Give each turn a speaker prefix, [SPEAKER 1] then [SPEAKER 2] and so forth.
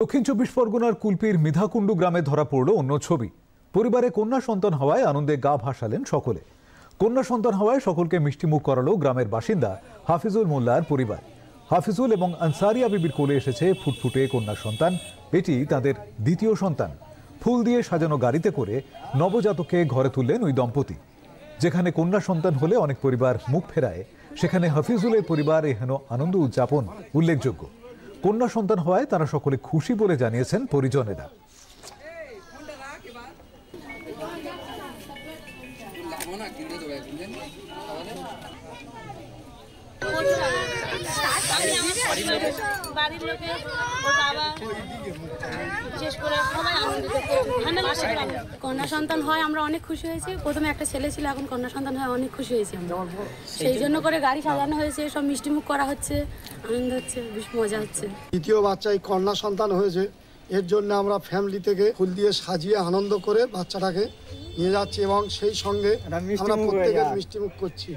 [SPEAKER 1] দক্ষিণ চব্বিশ পরগনার কুলপির মিধাকুণ্ডু গ্রামে ধরা পড়ল অন্য ছবি। পরিবারে কন্যা সন্তান হওয়ায় আনন্দে গা ভাসালেন সকলে। কন্যা সন্তান হওয়ায় সকলকে মিষ্টিমুখ করালো গ্রামের বাসিন্দা হাফিজুল মোল্লার পরিবার। হাফিজুল এবং আনসারিয়া বিবির কোলে এসেছে ফুটফুটে কন্যা সন্তান। এটি তাদের দ্বিতীয় সন্তান। ফুল দিয়ে সাজানো গাড়িতে করে নবজাতককে ঘরে তুললেন ওই দম্পতি। যেখানে কন্যা সন্তান হলে অনেক পরিবার মুখ ফেরায়, সেখানে হাফিজুলের পরিবার এহেন আনন্দ উদযাপন উল্লেখযোগ্য। কন্যা সন্তান হওয়ায় তারা সকলে খুশি বলে জানিয়েছেন পরিজনেরা।
[SPEAKER 2] কন্যা সন্তান হয় আমরা অনেক খুশি হয়েছি। প্রথমে একটা ছেলে ছিল, এখন কন্যা সন্তান হয় অনেক খুশি হয়েছি আমরা। সেই জন্য করে গাড়ি সাজানো হয়েছে, সব মিষ্টিমুখ করা হচ্ছে, আনন্দ হচ্ছে, বেশ মজা হচ্ছে।
[SPEAKER 3] দ্বিতীয় বাচ্চায় কন্যা সন্তান হয়েছে, এর জন্য আমরা ফ্যামিলি থেকে ফুল দিয়ে সাজিয়ে আনন্দ করে বাচ্চাটাকে নিয়ে যাচ্ছি এবং সেই সঙ্গে আমরা প্রত্যেকে মিষ্টিমুখ করছি।